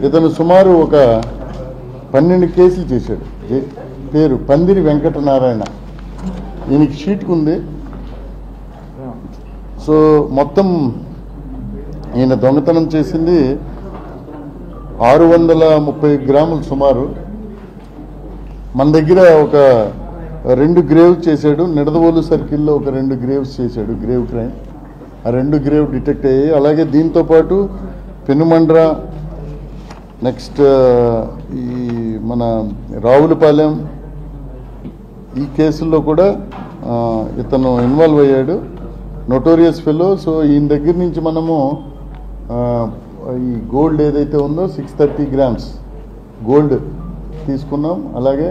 ఇతను సుమారు ఒక 12 కేసులు చేశాడు. పేరు పందిరి వెంకటనారాయణ. ఈయనకి షీట్కు ఉంది. సో మొత్తం ఈయన దొంగతనం చేసింది 630 గ్రాములు సుమారు. మన దగ్గర ఒక 2 గ్రేవ్స్ చేశాడు. నిడదవోలు సర్కిల్లో ఒక 2 గ్రేవ్స్ చేశాడు, గ్రేవ్ క్రైమ్. ఆ 2 గ్రేవ్ డిటెక్ట్ అయ్యాయి. అలాగే దీంతోపాటు పెనుమండ్ర, నెక్స్ట్ ఈ మన రావులపాలెం, ఈ కేసుల్లో కూడా ఇతను ఇన్వాల్వ్ అయ్యాడు. Notorious fellow. సో ఈయన దగ్గర నుంచి మనము ఈ గోల్డ్ ఏదైతే ఉందో 630 గ్రామ్స్ గోల్డ్ తీసుకున్నాం. అలాగే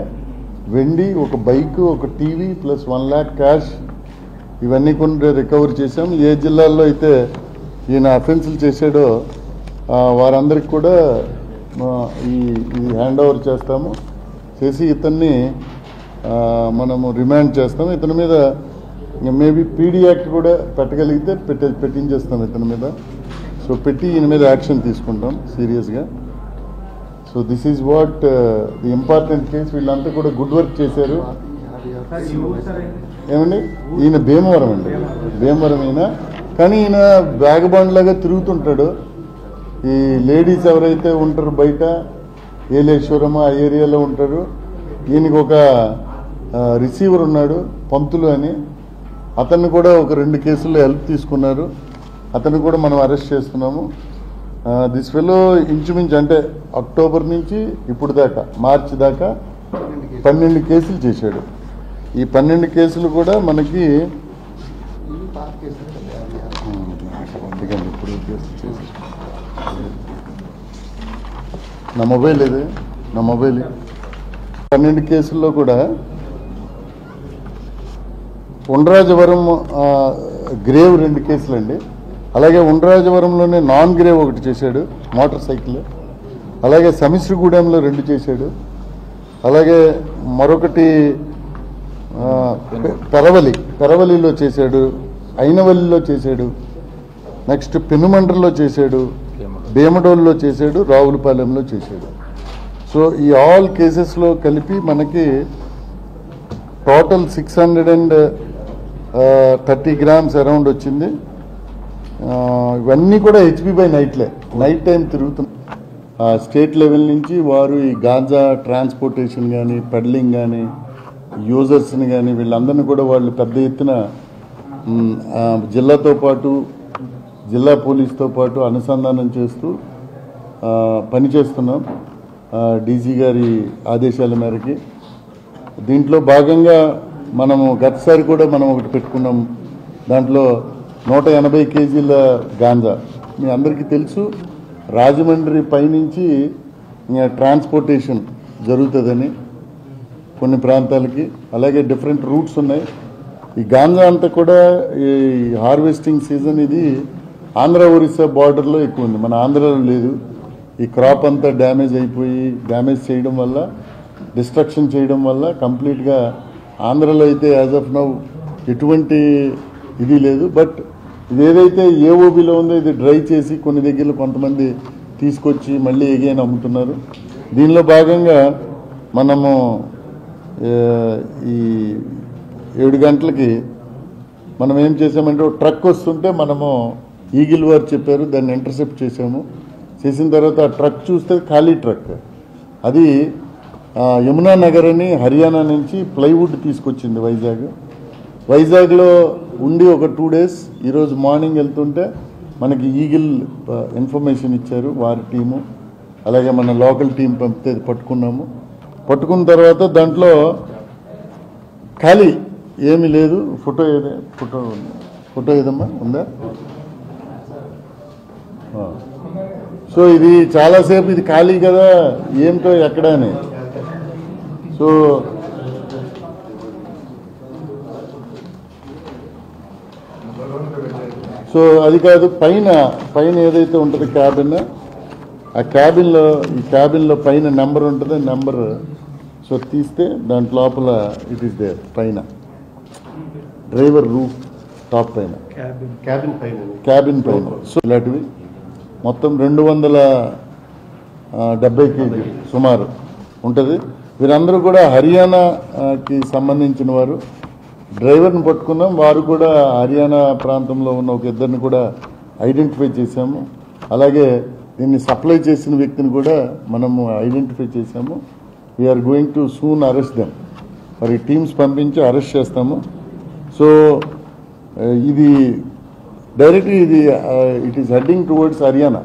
వెండి, ఒక బైక్, ఒక టీవీ ప్లస్ 1 lakh క్యాష్, ఇవన్నీ కూడా రికవర్ చేశాం. ఏ జిల్లాల్లో అయితే ఈయన అఫెన్సులు చేశాడో వారందరికి కూడా ఇది హ్యాండ్ ఓవర్ చేస్తాము. చేసి ఇతన్ని మనము రిమాండ్ చేస్తాం. ఇతని మీద మేబీ పీడీ యాక్ట్ కూడా పెట్టగలిగితే పెట్టించేస్తాం ఇతని మీద. సో పెట్టి ఈయన మీద యాక్షన్ తీసుకుంటాం సీరియస్గా. So this is what the important case. వీళ్ళంతా కూడా గుడ్ వర్క్ చేశారు. ఏమండి, ఈయన భీమవరం అండి, భీమవరం ఈయన. కానీ ఈయన బ్యాగ్బాండ్ లాగా తిరుగుతుంటాడు. ఈ లేడీస్ ఎవరైతే ఉంటారో బయట ఏలేశ్వరం ఆ ఏరియాలో ఉంటారు. ఈయనకి ఒక రిసీవర్ ఉన్నాడు, పంతులు అని. అతన్ని కూడా ఒక 2 కేసుల్లో హెల్ప్ తీసుకున్నారు. అతన్ని కూడా మనం అరెస్ట్ చేస్తున్నాము. దిస్ ఫెలో ఇంచుమించు అంటే అక్టోబర్ నుంచి ఇప్పుడు దాకా మార్చి దాకా 12 కేసులు చేశాడు. ఈ 12 కేసులు కూడా మనకి ఇప్పుడు నా మొబైల్ ఇది, నా మొబైల్ 12 కేసుల్లో కూడా ఉండ్రాజవరం గ్రేవ్ 2 కేసులండి. అలాగే ఉండ్రాజవరంలోనే నాన్ గ్రేవ్ ఒకటి చేశాడు, మోటార్ సైకిల్. అలాగే సమిశ్రగూడెంలో 2 చేశాడు. అలాగే మరొకటి పెరవలిలో చేశాడు, అయినవల్లిలో చేశాడు, నెక్స్ట్ పెనుమండ్రలో చేశాడు, భీమడోల్లో చేశాడు, రావులపాలెంలో చేశాడు. సో ఈ ఆల్ కేసెస్లో కలిపి మనకి టోటల్ 630 గ్రామ్స్ అరౌండ్ వచ్చింది. ఇవన్నీ కూడా హెచ్బి బై నైట్ టైం తిరుగుతుంది. స్టేట్ లెవెల్ నుంచి వారు ఈ గాంజా ట్రాన్స్పోర్టేషన్ కానీ, పెడ్లింగ్ కానీ, యూజర్స్ని కానీ వీళ్ళందరినీ కూడా వాళ్ళు పెద్ద ఎత్తున జిల్లాతో పాటు, జిల్లా పోలీస్తో పాటు అనుసంధానం చేస్తూ పనిచేస్తున్నాం డీజీ గారి ఆదేశాల మేరకి. దీంట్లో భాగంగా మనము గతసారి కూడా మనం ఒకటి పెట్టుకున్నాం. దాంట్లో 180 కేజీల గాంజా. మీ అందరికీ తెలుసు రాజమండ్రి పైనుంచి ట్రాన్స్పోర్టేషన్ జరుగుతుందని కొన్ని ప్రాంతాలకి. అలాగే డిఫరెంట్ రూట్స్ ఉన్నాయి. ఈ గాంజా అంతా కూడా ఈ హార్వెస్టింగ్ సీజన్ ఇది ఆంధ్ర ఒరిస్సా బార్డర్లో ఎక్కువ ఉంది, మన ఆంధ్రాలో లేదు. ఈ క్రాప్ అంతా డ్యామేజ్ అయిపోయి, డ్యామేజ్ చేయడం వల్ల, డిస్ట్రక్షన్ చేయడం వల్ల కంప్లీట్గా ఆంధ్రలో అయితే యాజ్ ఆఫ్ నౌ ఎటువంటి ఇది లేదు. బట్ ఇది ఏదైతే ఏఓబిలో ఉందో ఇది డ్రై చేసి కొన్ని దగ్గరలో కొంతమంది తీసుకొచ్చి మళ్ళీ ఎగైన్ అమ్ముతున్నారు. దీనిలో భాగంగా మనము ఈ 7 గంటలకి మనం ఏం చేసామంటే ఒక ట్రక్ వస్తుంటే మనము ఈగిల్ వారు చెప్పారు, దాన్ని ఇంటర్సెప్ట్ చేసాము. చేసిన తర్వాత ఆ ట్రక్ చూస్తే ఖాళీ ట్రక్, అది యమునా నగర్ అని హర్యానా నుంచి ప్లైవుడ్ తీసుకొచ్చింది వైజాగ్లో ఉండి ఒక 2 days. ఈరోజు మార్నింగ్ వెళ్తుంటే మనకి ఈగిల్ ఇన్ఫర్మేషన్ ఇచ్చారు వారి టీము. అలాగే మన లోకల్ టీం పంపితే పట్టుకున్నాము. పట్టుకున్న తర్వాత దాంట్లో ఖాళీ ఏమీ లేదు. ఫోటో ఏదమ్మా ఉందా? సో ఇది చాలాసేపు ఇది ఖాళీ కదా, ఏంటో ఎక్కడ అని. సో అది కాదు, పైన ఏదైతే ఉంటుంది క్యాబిన్, ఆ క్యాబిన్లో పైన నెంబర్ ఉంటుంది. నెంబర్ సో తీస్తే దాంట్ లోపల ఇట్ ఈస్ దేర్ పైన డ్రైవర్ రూఫ్ టాప్ పైన, క్యాబిన్ పైన. సో ఇలాంటివి మొత్తం 270 కేజీ సుమారు ఉంటుంది. వీరందరూ కూడా హర్యానాకి సంబంధించిన వారు. డ్రైవర్ని పట్టుకున్నాం, వారు కూడా హర్యానా ప్రాంతంలో ఉన్న ఒక ఇద్దరిని కూడా ఐడెంటిఫై చేశాము. అలాగే దీన్ని సప్లై చేసిన వ్యక్తిని కూడా మనము ఐడెంటిఫై చేశాము. We are going to soon arrest them. మరి టీమ్స్ పంపించి అరెస్ట్ చేస్తాము. సో ఇది directly it is heading towards Haryana.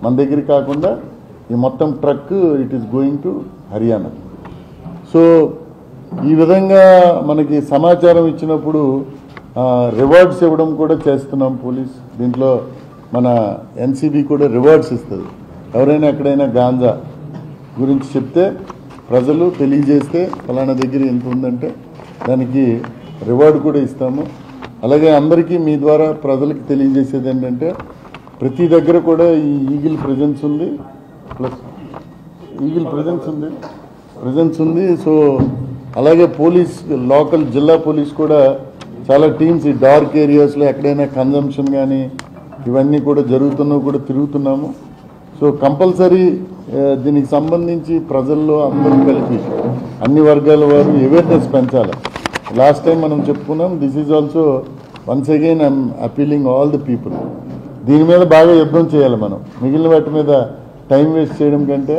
మన దగ్గర కాకుండా ఈ మొత్తం truck it is going to Haryana. So ఈ విధంగా మనకి సమాచారం ఇచ్చినప్పుడు రివార్డ్స్ ఇవ్వడం కూడా చేస్తున్నాం పోలీస్. దీంట్లో మన ఎన్సీబీ కూడా రివార్డ్స్ ఇస్తుంది. ఎవరైనా ఎక్కడైనా గాంజా గురించి చెప్తే, ప్రజలు తెలియజేస్తే ఫలానా దగ్గర ఎంత ఉందంటే దానికి రివార్డు కూడా ఇస్తాము. అలాగే అందరికీ మీ ద్వారా ప్రజలకు తెలియజేసేది ఏంటంటే ప్రతి దగ్గర కూడా ఈ ఈగిల్ ప్రెజెన్స్ ఉంది, ప్లస్ ఈగిల్ ప్రెజెన్స్ ఉంది. సో అలాగే పోలీస్, లోకల్ జిల్లా పోలీస్ కూడా చాలా టీమ్స్ ఈ డార్క్ ఏరియాస్లో ఎక్కడైనా కన్జంప్షన్ కానీ ఇవన్నీ కూడా జరుగుతున్నా కూడా తిరుగుతున్నాము. సో కంపల్సరీ దీనికి సంబంధించి ప్రజల్లో అందరూ కలిపి అన్ని వర్గాల వారు అవేర్నెస్ పెంచాలి. లాస్ట్ టైం మనం చెప్పుకున్నాం. This is also once again I'm appealing all the people. దీని మీద బాగా యుద్ధం చేయాలి మనం. మిగిలిన వాటి మీద టైం వేస్ట్ చేయడం కంటే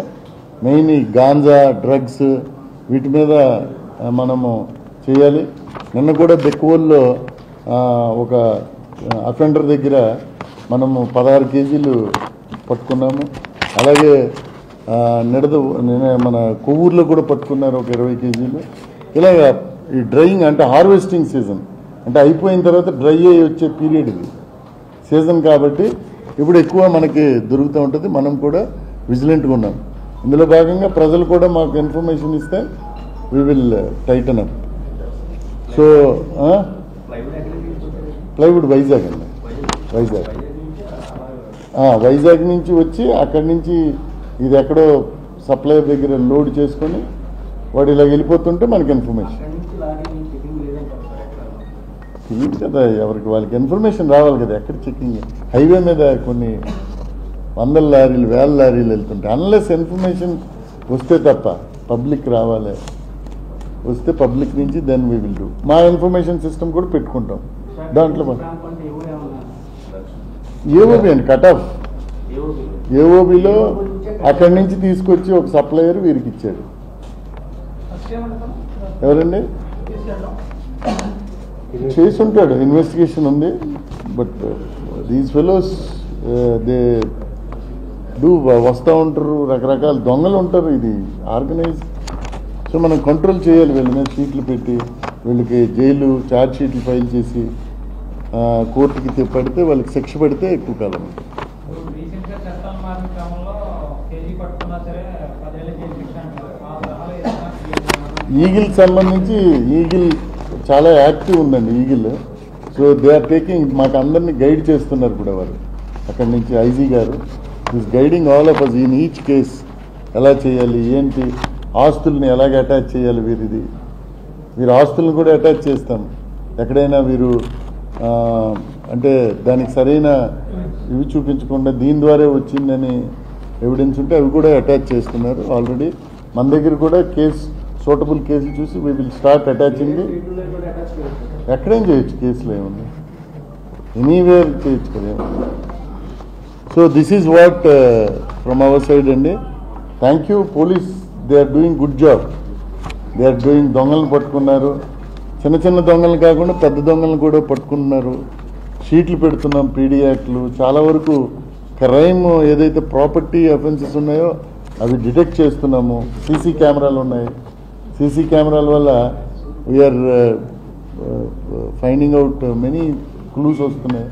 మెయిన్ ఈ గాంజా, డ్రగ్స్ వీటి మీద మనము చేయాలి. నిన్న కూడా బెక్కువల్లో ఒక అఫెండర్ దగ్గర మనము 16 కేజీలు పట్టుకున్నాము. అలాగే మన కొవ్వూరులో కూడా పట్టుకున్నారు ఒక 20 కేజీలు. ఇలాగ ఈ డ్రైయింగ్ అంటే హార్వెస్టింగ్ సీజన్ అంటే అయిపోయిన తర్వాత డ్రై అయ్యి వచ్చే పీరియడ్ ఇది సీజన్ కాబట్టి ఇప్పుడు ఎక్కువ మనకి దొరుకుతూ ఉంటుంది. మనం కూడా విజిలెంట్గా ఉన్నాం. ఇందులో భాగంగా ప్రజలు కూడా మాకు ఇన్ఫర్మేషన్ ఇస్తే we will Titan up. So plywood Vizag అండి, వైజాగ్ నుంచి వచ్చి అక్కడి నుంచి ఇది ఎక్కడో సప్లయర్ దగ్గర లోడ్ చేసుకొని వాడు ఇలా వెళ్ళిపోతుంటే మనకి ఇన్ఫర్మేషన్ తెలియదు కదా, ఎవరికి వాళ్ళకి ఇన్ఫర్మేషన్ రావాలి కదా. ఎక్కడ చెక్కింగ్ హైవే మీద కొన్ని 100 లారీలు 1000 లారీలు వెళ్తుంటాయి. అన్లెస్ ఇన్ఫర్మేషన్ వస్తే తప్ప పబ్లిక్ రావాలి. వస్తే పబ్లిక్ నుంచి దెన్ వీ విల్ డూ. మా ఇన్ఫర్మేషన్ సిస్టమ్ కూడా పెట్టుకుంటాం. దాంట్లో ఏఓబి అండి, కట్ ఆఫ్ ఏఓబిలో అక్కడి నుంచి తీసుకొచ్చి ఒక సప్లయర్ వీరికి ఇచ్చాడు. ఎవరండి చేసి ఉంటాడు, ఇన్వెస్టిగేషన్ ఉంది. But these fellows they do వస్తూ ఉంటారు, రకరకాల దొంగలు ఉంటారు. ఇది ఆర్గనైజ్. సో మనం కంట్రోల్ చేయాలి. వీళ్ళ మీద షీట్లు పెట్టి వీళ్ళకి జైలు ఛార్జ్ షీట్లు ఫైల్ చేసి కోర్టుకి పడితే వాళ్ళకి శిక్ష పడితే ఎక్కువ కాలం ఉంటుంది. ఈగిల్ సంబంధించి ఈగిల్ చాలా యాక్టివ్ ఉందండి eagle. So they are taking, మాకు అందరినీ గైడ్ చేస్తున్నారు కూడా వారు. అక్కడి నుంచి IG garu is guiding all of us in each case. ఎలా చేయాలి, ఏంటి, ఆస్తుల్ని ఎలాగ అటాచ్ చేయాలి. వీరు ఆస్తులను కూడా అటాచ్ చేస్తాం. ఎక్కడైనా వీరు అంటే దానికి సరైన ఇవి చూపించకుండా దీని ద్వారా వచ్చిందని ఎవిడెన్స్ ఉంటే అవి కూడా అటాచ్ చేస్తున్నారు. ఆల్రెడీ మన దగ్గర కూడా సూటబుల్ కేసులు చూసి వీ విల్ స్టార్ట్ అటాచింగ్. ఎక్కడేం చేయొచ్చు, కేసులు ఏముంది, ఎనీవేర్ చేయొచ్చు కదా. So this is what from our side అండి. Thank you police, they are doing good job. They are doing. దొంగలను పట్టుకున్నారు, చిన్న చిన్న దొంగలను కాకుండా పెద్ద దొంగలను కూడా పట్టుకుంటున్నారు. షీట్లు పెడుతున్నాం, పీడీ యాక్ట్లు. చాలా వరకు క్రైమ్ ఏదైతే ప్రాపర్టీ అఫెన్సెస్ ఉన్నాయో అవి డిటెక్ట్ చేస్తున్నాము. సీసీ కెమెరాలు ఉన్నాయి. సీసీ కెమెరాల వల్ల we are finding out many clues వస్తున్నాయి.